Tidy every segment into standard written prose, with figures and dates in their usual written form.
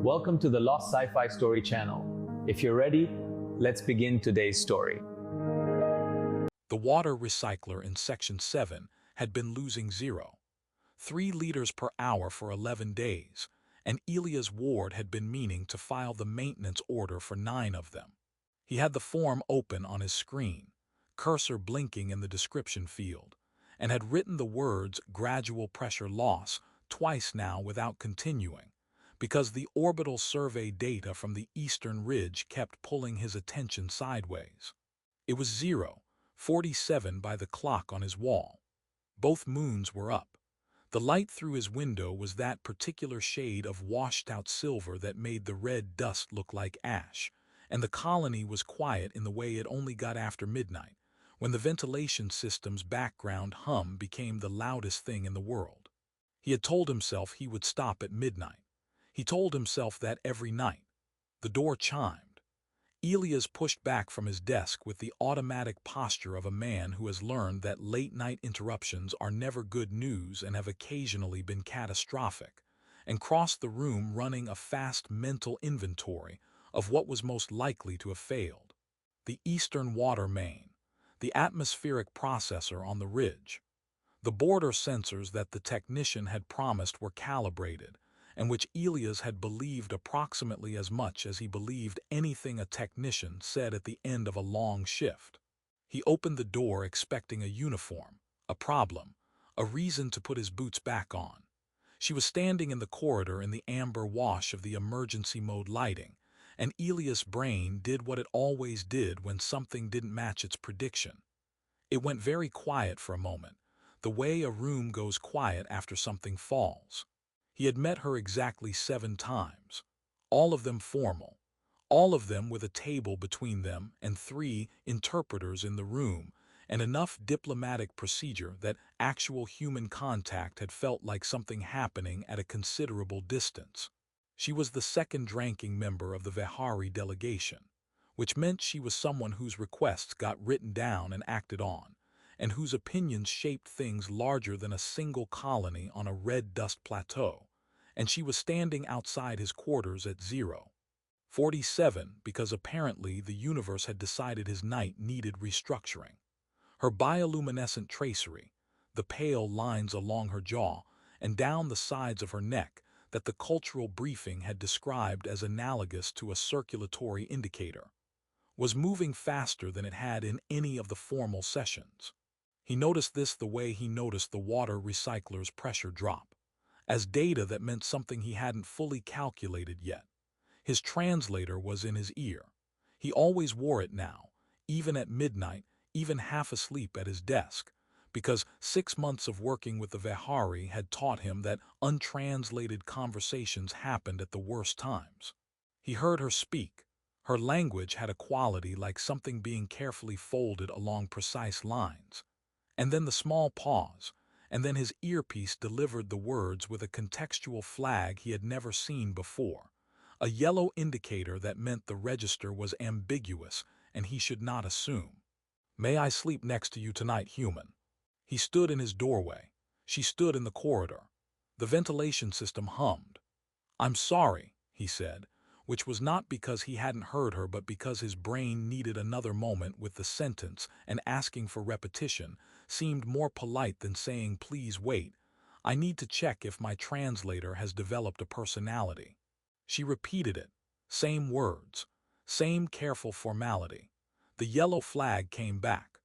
Welcome to the Lost Sci-Fi Story channel. If you're ready, let's begin today's story. The water recycler in Section 7 had been losing 0.3 liters per hour for 11 days, and Elias Ward had been meaning to file the maintenance order for 9 of them. He had the form open on his screen, cursor blinking in the description field, and had written the words gradual pressure loss twice now without continuing, because the orbital survey data from the eastern ridge kept pulling his attention sideways. It was 0:47 by the clock on his wall. Both moons were up. The light through his window was that particular shade of washed-out silver that made the red dust look like ash, and the colony was quiet in the way it only got after midnight, when the ventilation system's background hum became the loudest thing in the world. He had told himself he would stop at midnight. He told himself that every night. The door chimed. Elias pushed back from his desk with the automatic posture of a man who has learned that late-night interruptions are never good news and have occasionally been catastrophic, and crossed the room running a fast mental inventory of what was most likely to have failed. The eastern water main, the atmospheric processor on the ridge, the border sensors that the technician had promised were calibrated, and which Elias had believed approximately as much as he believed anything a technician said at the end of a long shift. He opened the door expecting a uniform, a problem, a reason to put his boots back on. She was standing in the corridor in the amber wash of the emergency mode lighting, and Elias' brain did what it always did when something didn't match its prediction. It went very quiet for a moment, the way a room goes quiet after something falls. He had met her exactly 7 times, all of them formal, all of them with a table between them and 3 interpreters in the room, and enough diplomatic procedure that actual human contact had felt like something happening at a considerable distance. She was the second-ranking member of the Vihari delegation, which meant she was someone whose requests got written down and acted on, and whose opinions shaped things larger than a single colony on a red dust plateau, and she was standing outside his quarters at 0:47 because apparently the universe had decided his night needed restructuring. Her bioluminescent tracery, the pale lines along her jaw and down the sides of her neck that the cultural briefing had described as analogous to a circulatory indicator, was moving faster than it had in any of the formal sessions. He noticed this the way he noticed the water recycler's pressure drop, as data that meant something he hadn't fully calculated yet. His translator was in his ear. He always wore it now, even at midnight, even half asleep at his desk, because 6 months of working with the Vihari had taught him that untranslated conversations happened at the worst times. He heard her speak. Her language had a quality like something being carefully folded along precise lines. And then the small pause, and then his earpiece delivered the words with a contextual flag he had never seen before, a yellow indicator that meant the register was ambiguous and he should not assume. "May I sleep next to you tonight, human?" He stood in his doorway. She stood in the corridor. The ventilation system hummed. "I'm sorry," he said, which was not because he hadn't heard her but because his brain needed another moment with the sentence, and asking for repetition seemed more polite than saying please wait. "I need to check if my translator has developed a personality." She repeated it. Same words. Same careful formality. The yellow flag came back.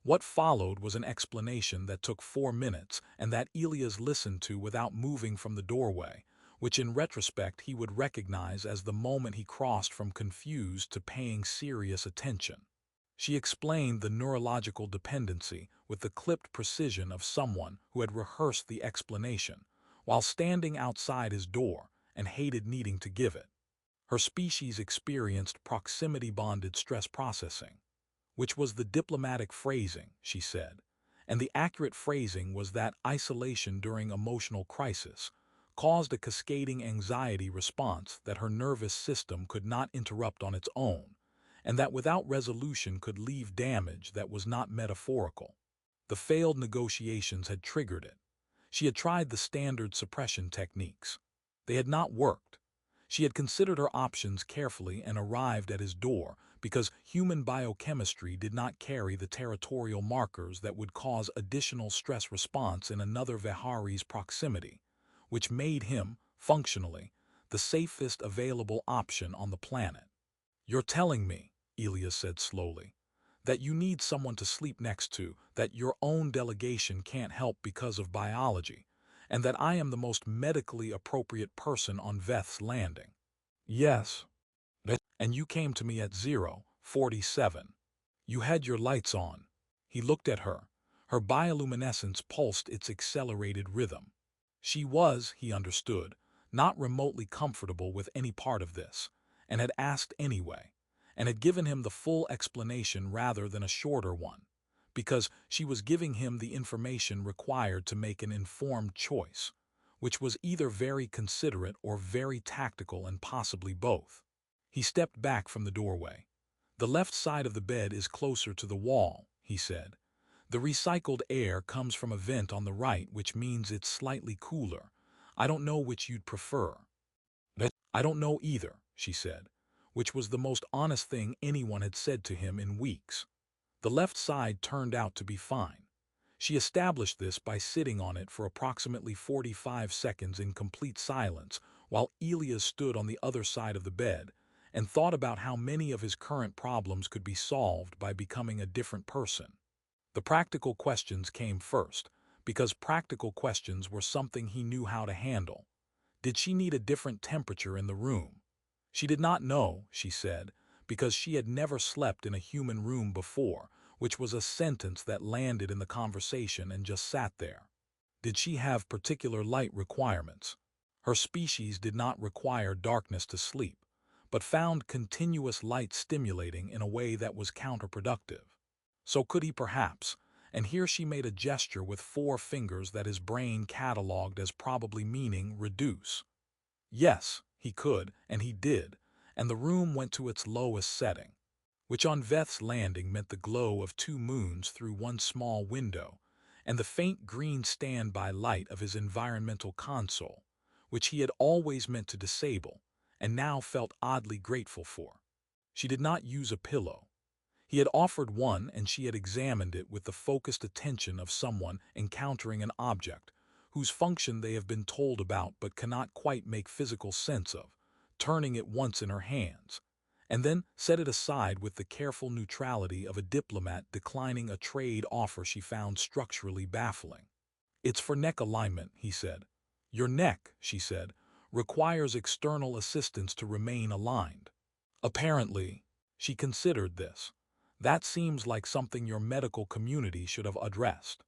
What followed was an explanation that took 4 minutes and that Elias listened to without moving from the doorway, which in retrospect he would recognize as the moment he crossed from confused to paying serious attention. She explained the neurological dependency with the clipped precision of someone who had rehearsed the explanation, while standing outside his door and hated needing to give it. Her species experienced proximity-bonded stress processing, which was the diplomatic phrasing, she said, and the accurate phrasing was that isolation during emotional crisis caused a cascading anxiety response that her nervous system could not interrupt on its own, and that without resolution could leave damage that was not metaphorical. The failed negotiations had triggered it. She had tried the standard suppression techniques. They had not worked. She had considered her options carefully and arrived at his door because human biochemistry did not carry the territorial markers that would cause additional stress response in another Vihari's proximity, which made him, functionally, the safest available option on the planet. "You're telling me," Elias said slowly, "that you need someone to sleep next to, that your own delegation can't help because of biology, and that I am the most medically appropriate person on Veth's landing." "Yes." "And you came to me at 0:47. You had your lights on." He looked at her. Her bioluminescence pulsed its accelerated rhythm. She was, he understood, not remotely comfortable with any part of this, and had asked anyway, and had given him the full explanation rather than a shorter one, because she was giving him the information required to make an informed choice, which was either very considerate or very tactical and possibly both. He stepped back from the doorway. "The left side of the bed is closer to the wall," he said. "The recycled air comes from a vent on the right, which means it's slightly cooler. I don't know which you'd prefer." "I don't know either," she said, which was the most honest thing anyone had said to him in weeks. The left side turned out to be fine. She established this by sitting on it for approximately 45 seconds in complete silence while Elias stood on the other side of the bed and thought about how many of his current problems could be solved by becoming a different person. The practical questions came first, because practical questions were something he knew how to handle. Did she need a different temperature in the room? She did not know, she said, because she had never slept in a human room before, which was a sentence that landed in the conversation and just sat there. Did she have particular light requirements? Her species did not require darkness to sleep, but found continuous light stimulating in a way that was counterproductive. So could he perhaps, and here she made a gesture with 4 fingers that his brain catalogued as probably meaning reduce. Yes, he could, and he did, and the room went to its lowest setting, which on Veth's landing meant the glow of 2 moons through one small window, and the faint green standby light of his environmental console, which he had always meant to disable, and now felt oddly grateful for. She did not use a pillow. He had offered one, and she had examined it with the focused attention of someone encountering an object whose function they have been told about but cannot quite make physical sense of, turning it once in her hands, and then set it aside with the careful neutrality of a diplomat declining a trade offer she found structurally baffling. "It's for neck alignment," he said. "Your neck," she said, "requires external assistance to remain aligned." Apparently, she considered this. "That seems like something your medical community should have addressed."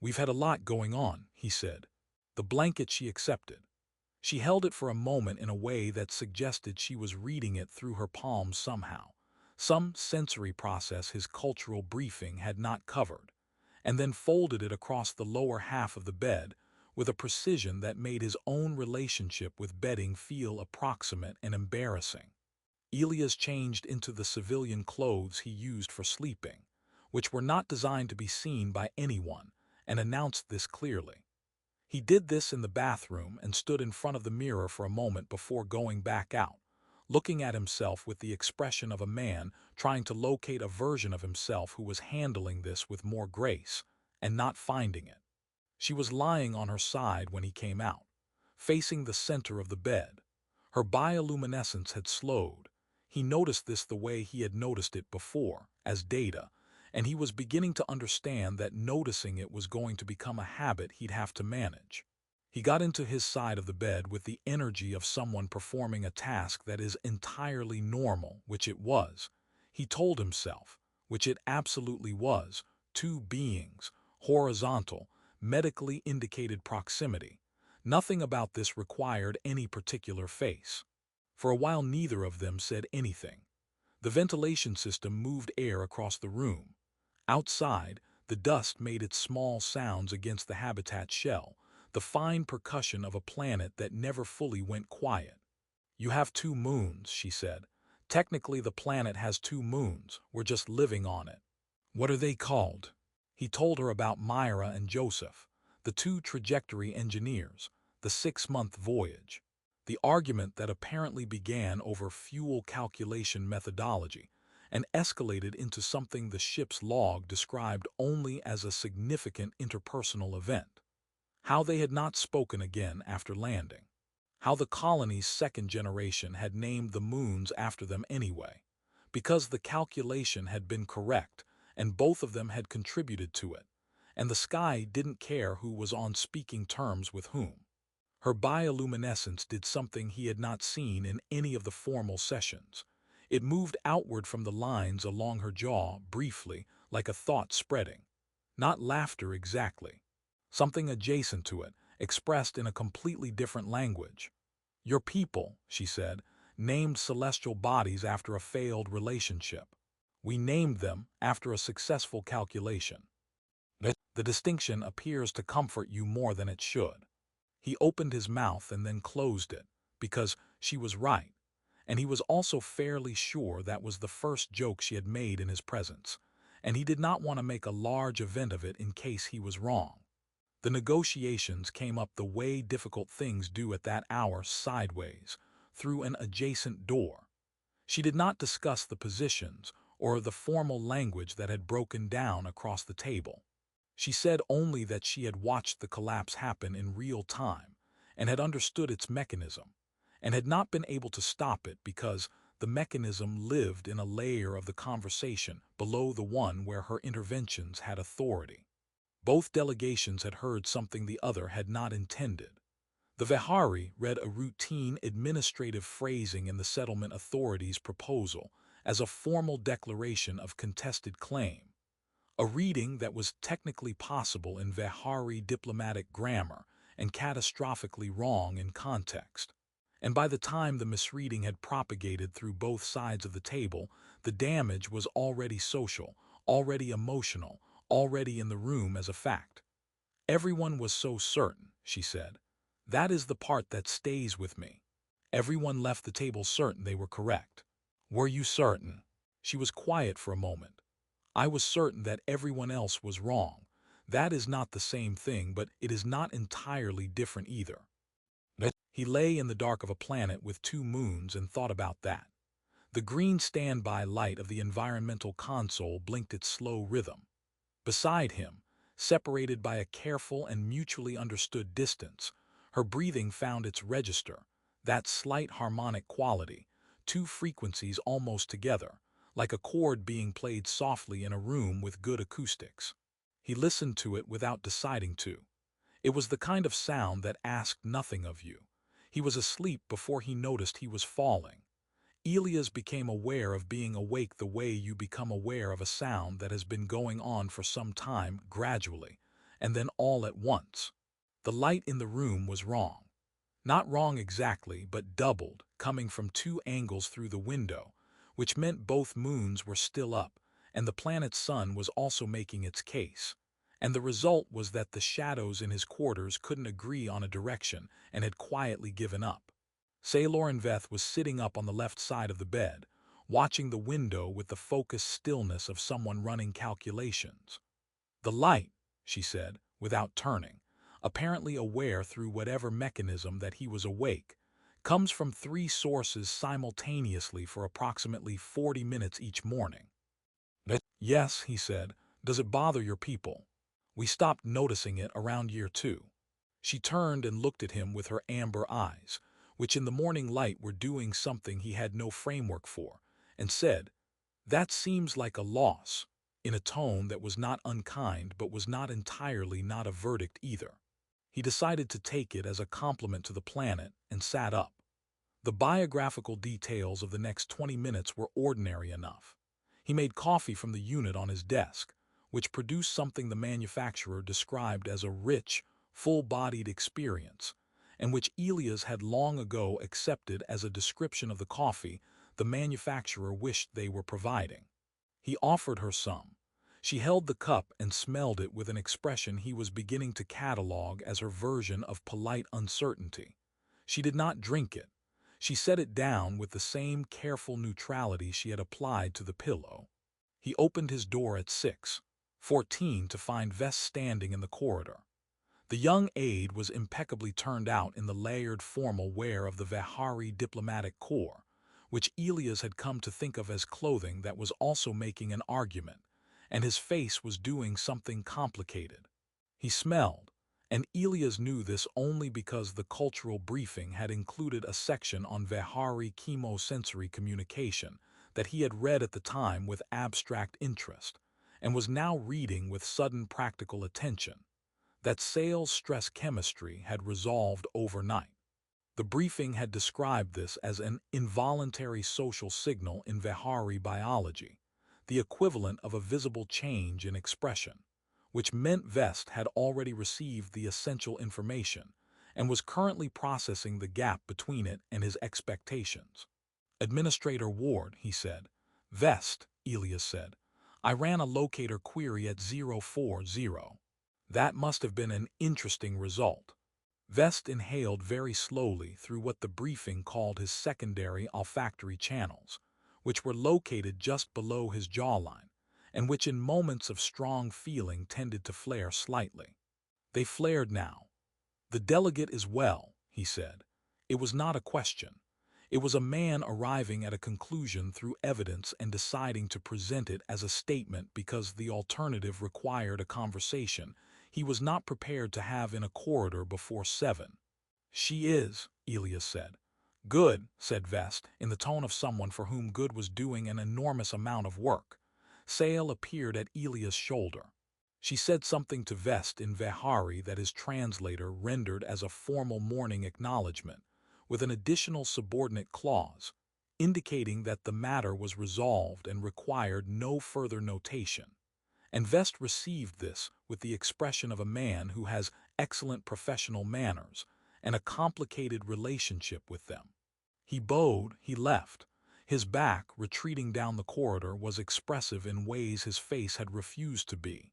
"We've had a lot going on," he said. The blanket she accepted. She held it for a moment in a way that suggested she was reading it through her palms somehow, some sensory process his cultural briefing had not covered, and then folded it across the lower half of the bed with a precision that made his own relationship with bedding feel approximate and embarrassing. Elias changed into the civilian clothes he used for sleeping, which were not designed to be seen by anyone, and announced this clearly. He did this in the bathroom and stood in front of the mirror for a moment before going back out, looking at himself with the expression of a man trying to locate a version of himself who was handling this with more grace, and not finding it. She was lying on her side when he came out, facing the center of the bed. Her bioluminescence had slowed. He noticed this the way he had noticed it before, as data, and he was beginning to understand that noticing it was going to become a habit he'd have to manage. He got into his side of the bed with the energy of someone performing a task that is entirely normal, which it was. He told himself, which it absolutely was, 2 beings, horizontal, medically indicated proximity. Nothing about this required any particular face. For a while neither of them said anything. The ventilation system moved air across the room. Outside, the dust made its small sounds against the habitat shell, the fine percussion of a planet that never fully went quiet. "You have 2 moons," she said. "Technically the planet has 2 moons, we're just living on it." "What are they called?" He told her about Myra and Joseph, the 2 trajectory engineers, the 6-month voyage. The argument that apparently began over fuel calculation methodology and escalated into something the ship's log described only as a significant interpersonal event. How they had not spoken again after landing. How the colony's second generation had named the moons after them anyway, because the calculation had been correct and both of them had contributed to it, and the sky didn't care who was on speaking terms with whom. Her bioluminescence did something he had not seen in any of the formal sessions. It moved outward from the lines along her jaw briefly, like a thought spreading. Not laughter exactly. Something adjacent to it, expressed in a completely different language. Your people, she said, named celestial bodies after a failed relationship. We named them after a successful calculation. The distinction appears to comfort you more than it should. He opened his mouth and then closed it, because she was right, and he was also fairly sure that was the first joke she had made in his presence, and he did not want to make a large event of it in case he was wrong. The negotiations came up the way difficult things do at that hour, sideways, through an adjacent door. She did not discuss the positions or the formal language that had broken down across the table. She said only that she had watched the collapse happen in real time and had understood its mechanism, and had not been able to stop it because the mechanism lived in a layer of the conversation below the one where her interventions had authority. Both delegations had heard something the other had not intended. The Vihari read a routine administrative phrasing in the settlement authority's proposal as a formal declaration of contested claim, a reading that was technically possible in Vihari diplomatic grammar and catastrophically wrong in context. And by the time the misreading had propagated through both sides of the table, the damage was already social, already emotional, already in the room as a fact. Everyone was so certain, she said. That is the part that stays with me. Everyone left the table certain they were correct. Were you certain? She was quiet for a moment. I was certain that everyone else was wrong. That is not the same thing, but it is not entirely different either. He lay in the dark of a planet with 2 moons and thought about that. The green standby light of the environmental console blinked its slow rhythm. Beside him, separated by a careful and mutually understood distance, her breathing found its register, that slight harmonic quality, 2 frequencies almost together, like a chord being played softly in a room with good acoustics. He listened to it without deciding to. It was the kind of sound that asked nothing of you. He was asleep before he noticed he was falling. Elias became aware of being awake the way you become aware of a sound that has been going on for some time, gradually, and then all at once. The light in the room was wrong. Not wrong exactly, but doubled, coming from 2 angles through the window, which meant both moons were still up, and the planet's sun was also making its case. And the result was that the shadows in his quarters couldn't agree on a direction and had quietly given up. Sayloran Veth was sitting up on the left side of the bed, watching the window with the focused stillness of someone running calculations. The light, she said, without turning, apparently aware through whatever mechanism that he was awake, comes from 3 sources simultaneously for approximately 40 minutes each morning. Yes, he said. Does it bother your people? We stopped noticing it around year 2. She turned and looked at him with her amber eyes, which in the morning light were doing something he had no framework for, and said, "That seems like a loss," in a tone that was not unkind but was not entirely not a verdict either. He decided to take it as a compliment to the planet and sat up. The biographical details of the next 20 minutes were ordinary enough. He made coffee from the unit on his desk, which produced something the manufacturer described as a rich, full-bodied experience, and which Elias had long ago accepted as a description of the coffee the manufacturer wished they were providing. He offered her some. She held the cup and smelled it with an expression he was beginning to catalogue as her version of polite uncertainty. She did not drink it. She set it down with the same careful neutrality she had applied to the pillow. He opened his door at 6:14 to find Vess standing in the corridor. The young aide was impeccably turned out in the layered formal wear of the Vihari diplomatic corps, which Elias had come to think of as clothing that was also making an argument, and his face was doing something complicated. He smelled, and Elias knew this only because the cultural briefing had included a section on Vihari chemosensory communication that he had read at the time with abstract interest, and was now reading with sudden practical attention, that Sale's stress chemistry had resolved overnight. The briefing had described this as an involuntary social signal in Vihari biology, the equivalent of a visible change in expression, which meant Vest had already received the essential information and was currently processing the gap between it and his expectations. Administrator Ward, he said. Vest, Elias said. I ran a locator query at 040. That must have been an interesting result. Vest inhaled very slowly through what the briefing called his secondary olfactory channels, which were located just below his jawline, and which in moments of strong feeling tended to flare slightly. They flared now. The delegate is well, he said. It was not a question. It was a man arriving at a conclusion through evidence and deciding to present it as a statement because the alternative required a conversation he was not prepared to have in a corridor before 7. She is, Elias said. Good, said Vest, in the tone of someone for whom Good was doing an enormous amount of work. Sale appeared at Elias' shoulder. She said something to Vest in Vihari that his translator rendered as a formal morning acknowledgement, with an additional subordinate clause, indicating that the matter was resolved and required no further notation. And Vest received this with the expression of a man who has excellent professional manners and a complicated relationship with them. He bowed, he left. His back, retreating down the corridor, was expressive in ways his face had refused to be.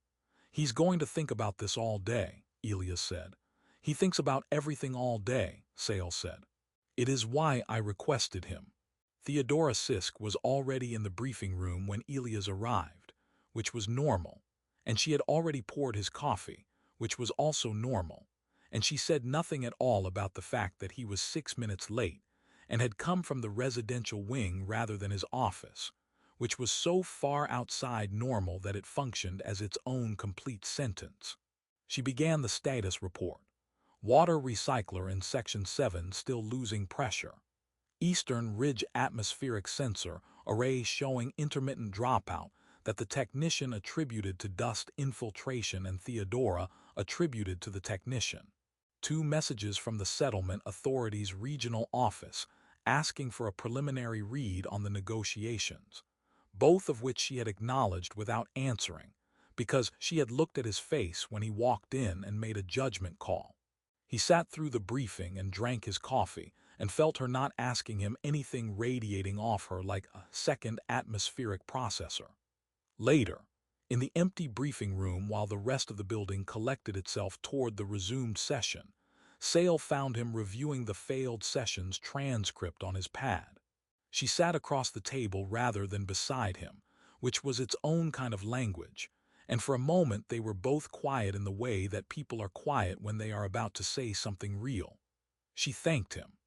He's going to think about this all day, Elias said. He thinks about everything all day, Sale said. It is why I requested him. Theodora Sisk was already in the briefing room when Elias arrived, which was normal, and she had already poured his coffee, which was also normal, and she said nothing at all about the fact that he was 6 minutes late and had come from the residential wing rather than his office, which was so far outside normal that it functioned as its own complete sentence. She began the status report. Water recycler in Section 7 still losing pressure. Eastern Ridge atmospheric sensor array showing intermittent dropout that the technician attributed to dust infiltration and Theodora attributed to the technician. 2 messages from the Settlement Authority's regional office asking for a preliminary read on the negotiations, both of which she had acknowledged without answering, because she had looked at his face when he walked in and made a judgment call. He sat through the briefing and drank his coffee and felt her not asking him anything radiating off her like a second atmospheric processor. Later, in the empty briefing room while the rest of the building collected itself toward the resumed session, Sale found him reviewing the failed session's transcript on his pad. She sat across the table rather than beside him, which was its own kind of language, and for a moment they were both quiet in the way that people are quiet when they are about to say something real. She thanked him.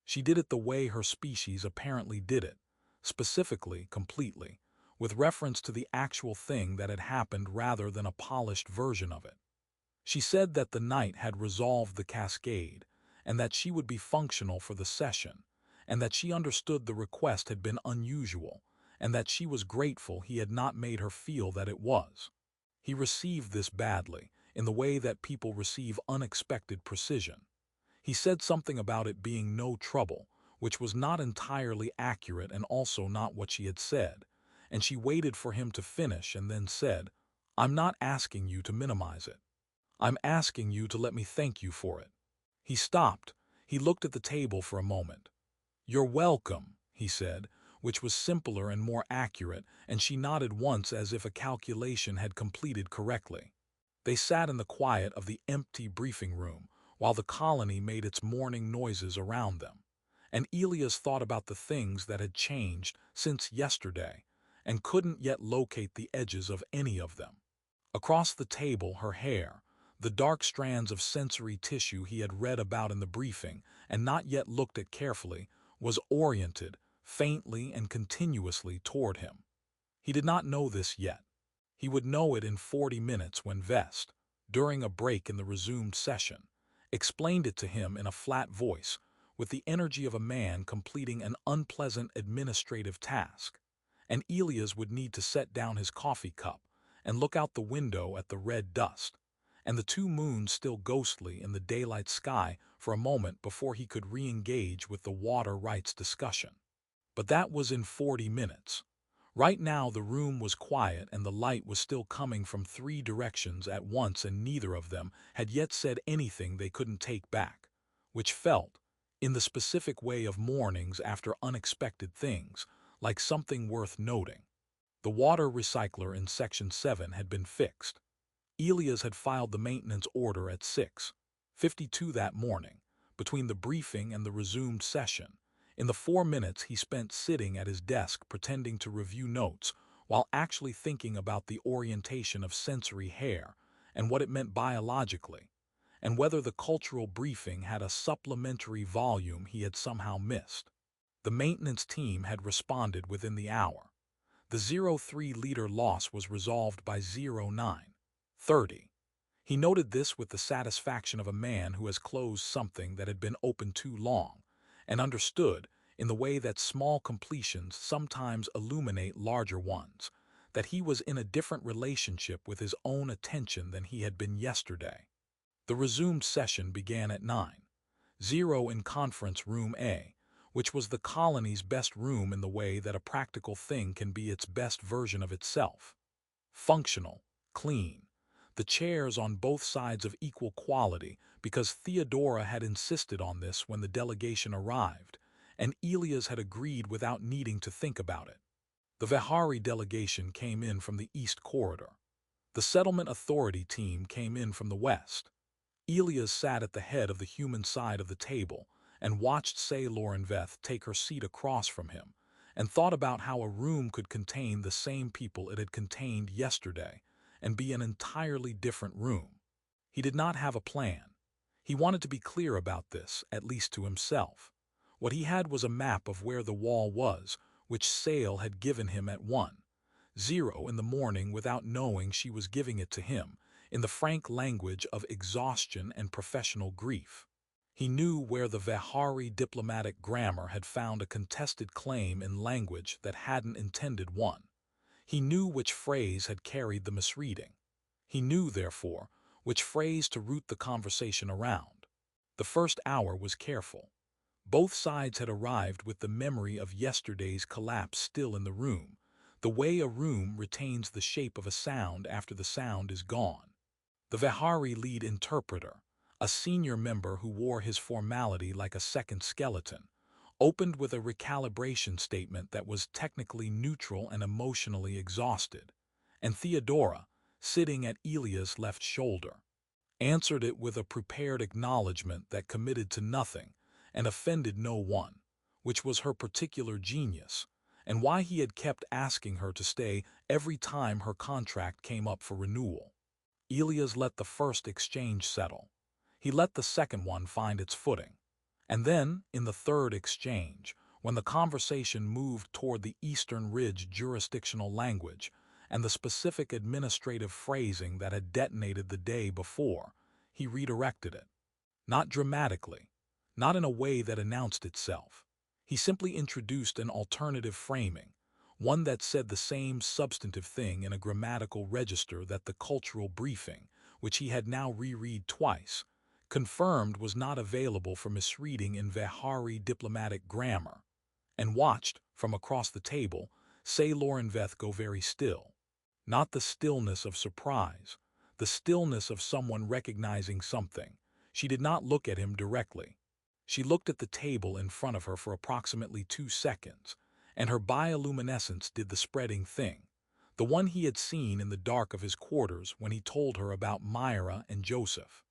She did it the way her species apparently did it, specifically, completely, with reference to the actual thing that had happened rather than a polished version of it. She said that the night had resolved the cascade, and that she would be functional for the session, and that she understood the request had been unusual, and that she was grateful he had not made her feel that it was. He received this badly, in the way that people receive unexpected precision. He said something about it being no trouble, which was not entirely accurate and also not what she had said, and she waited for him to finish and then said, I'm not asking you to minimize it. I'm asking you to let me thank you for it. He stopped. He looked at the table for a moment. You're welcome, he said, which was simpler and more accurate, and she nodded once as if a calculation had completed correctly. They sat in the quiet of the empty briefing room, while the colony made its morning noises around them, and Elias thought about the things that had changed since yesterday, and couldn't yet locate the edges of any of them. Across the table, her hair, The dark strands of sensory tissue he had read about in the briefing and not yet looked at carefully was oriented, faintly and continuously toward him. He did not know this yet. He would know it in 40 minutes when Vest, during a break in the resumed session, explained it to him in a flat voice, with the energy of a man completing an unpleasant administrative task. And Elias would need to set down his coffee cup and look out the window at the red dust, and the two moons still ghostly in the daylight sky for a moment before he could re-engage with the water rights discussion. But that was in 40 minutes. Right now the room was quiet and the light was still coming from 3 directions at once, and neither of them had yet said anything they couldn't take back, which felt, in the specific way of mornings after unexpected things, like something worth noting. The water recycler in Section 7 had been fixed. Elias had filed the maintenance order at 6:52 that morning, between the briefing and the resumed session, in the 4 minutes he spent sitting at his desk pretending to review notes while actually thinking about the orientation of sensory hair and what it meant biologically, and whether the cultural briefing had a supplementary volume he had somehow missed. The maintenance team had responded within the hour. The 03-liter loss was resolved by 09:30. He noted this with the satisfaction of a man who has closed something that had been open too long, and understood, in the way that small completions sometimes illuminate larger ones, that he was in a different relationship with his own attention than he had been yesterday. The resumed session began at 9:00 in Conference Room A, which was the colony's best room in the way that a practical thing can be its best version of itself. Functional, clean, the chairs on both sides of equal quality, because Theodora had insisted on this when the delegation arrived, and Elias had agreed without needing to think about it. The Vihari delegation came in from the East Corridor. The Settlement Authority team came in from the West. Elias sat at the head of the human side of the table and watched Lorenveth take her seat across from him, and thought about how a room could contain the same people it had contained yesterday and be an entirely different room. He did not have a plan. He wanted to be clear about this, at least to himself. What he had was a map of where the wall was, which Sale had given him at 1:00 in the morning without knowing she was giving it to him, in the frank language of exhaustion and professional grief. He knew where the Vihari diplomatic grammar had found a contested claim in language that hadn't intended one. He knew which phrase had carried the misreading. He knew, therefore, which phrase to route the conversation around. The first hour was careful. Both sides had arrived with the memory of yesterday's collapse still in the room, the way a room retains the shape of a sound after the sound is gone. The Vihari lead interpreter, a senior member who wore his formality like a second skeleton, opened with a recalibration statement that was technically neutral and emotionally exhausted, and Theodora, sitting at Elias' left shoulder, answered it with a prepared acknowledgement that committed to nothing and offended no one, which was her particular genius, and why he had kept asking her to stay every time her contract came up for renewal. Elias let the first exchange settle. He let the second one find its footing. And then, in the third exchange, when the conversation moved toward the Eastern Ridge jurisdictional language and the specific administrative phrasing that had detonated the day before, he redirected it. Not dramatically, not in a way that announced itself. He simply introduced an alternative framing, one that said the same substantive thing in a grammatical register that the cultural briefing, which he had now reread twice, confirmed was not available for misreading in Vihari diplomatic grammar, and watched, from across the table, Lorenveth go very still. Not the stillness of surprise, the stillness of someone recognizing something. She did not look at him directly. She looked at the table in front of her for approximately 2 seconds, and her bioluminescence did the spreading thing, the one he had seen in the dark of his quarters when he told her about Myra and Joseph.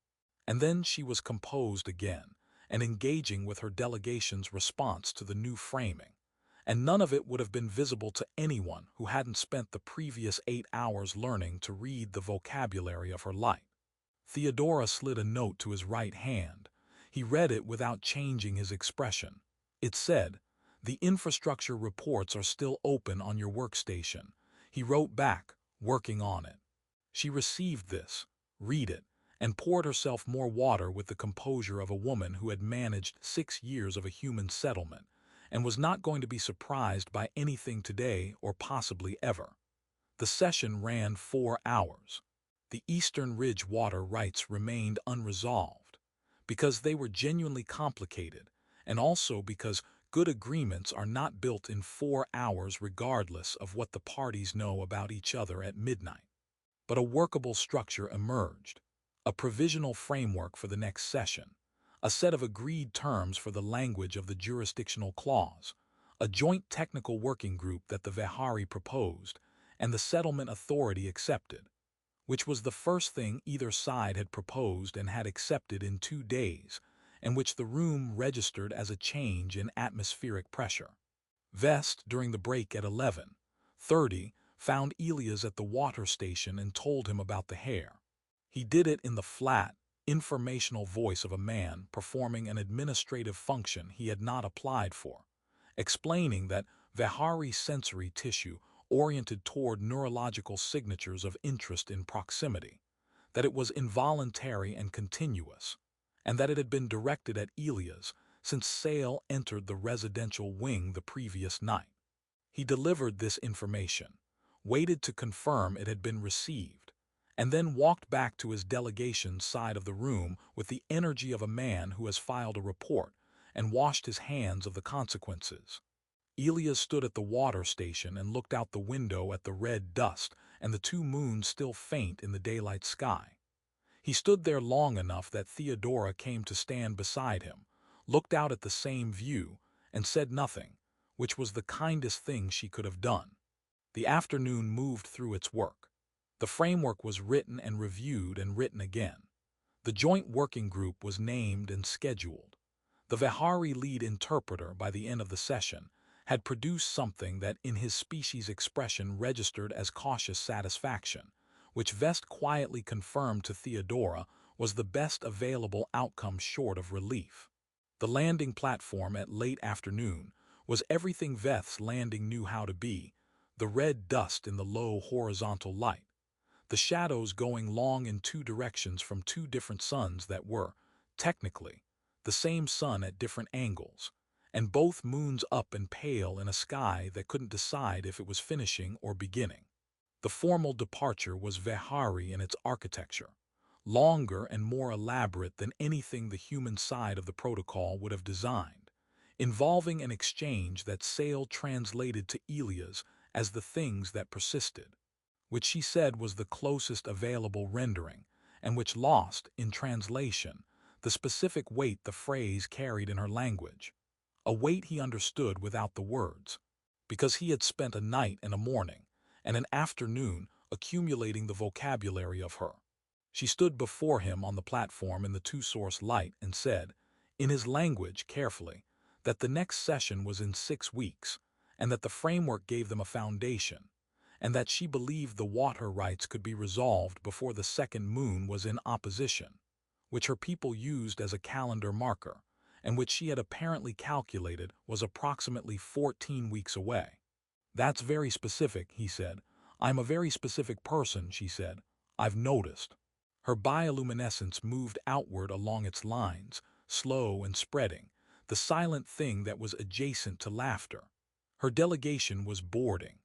And then she was composed again, and engaging with her delegation's response to the new framing, and none of it would have been visible to anyone who hadn't spent the previous 8 hours learning to read the vocabulary of her light. Theodora slid a note to his right hand. He read it without changing his expression. It said, "The infrastructure reports are still open on your workstation." He wrote back, "Working on it." She received this, read it, and poured herself more water with the composure of a woman who had managed 6 years of a human settlement and was not going to be surprised by anything today or possibly ever. The session ran 4 hours. The Eastern Ridge water rights remained unresolved because they were genuinely complicated, and also because good agreements are not built in 4 hours regardless of what the parties know about each other at midnight. But a workable structure emerged, a provisional framework for the next session, a set of agreed terms for the language of the jurisdictional clause, a joint technical working group that the Vehari proposed, and the settlement authority accepted, which was the first thing either side had proposed and had accepted in 2 days, and which the room registered as a change in atmospheric pressure. Vest, during the break at 11:30, found Elias at the water station and told him about the hair. He did it in the flat, informational voice of a man performing an administrative function he had not applied for, explaining that Vehari sensory tissue oriented toward neurological signatures of interest in proximity, that it was involuntary and continuous, and that it had been directed at Elias since Sale entered the residential wing the previous night. He delivered this information, waited to confirm it had been received, and then walked back to his delegation's side of the room with the energy of a man who has filed a report and washed his hands of the consequences. Elias stood at the water station and looked out the window at the red dust and the 2 moons still faint in the daylight sky. He stood there long enough that Theodora came to stand beside him, looked out at the same view, and said nothing, which was the kindest thing she could have done. The afternoon moved through its work. The framework was written and reviewed and written again. The joint working group was named and scheduled. The Vehari lead interpreter, by the end of the session, had produced something that in his species expression registered as cautious satisfaction, which Vest quietly confirmed to Theodora was the best available outcome short of relief. The landing platform at late afternoon was everything Vest's landing knew how to be, the red dust in the low horizontal light, the shadows going long in 2 directions from 2 different suns that were, technically, the same sun at different angles, and both moons up and pale in a sky that couldn't decide if it was finishing or beginning. The formal departure was Vehari in its architecture, longer and more elaborate than anything the human side of the protocol would have designed, involving an exchange that Sale translated to Elias as the things that persisted, which she said was the closest available rendering, and which lost, in translation, the specific weight the phrase carried in her language, a weight he understood without the words, because he had spent a night and a morning, and an afternoon accumulating the vocabulary of her. She stood before him on the platform in the 2-source light and said, in his language carefully, that the next session was in 6 weeks, and that the framework gave them a foundation, and that she believed the water rights could be resolved before the second moon was in opposition, which her people used as a calendar marker, and which she had apparently calculated was approximately 14 weeks away. "That's very specific," he said. "I'm a very specific person," she said. "I've noticed." Her bioluminescence moved outward along its lines, slow and spreading, the silent thing that was adjacent to laughter. Her delegation was boarding.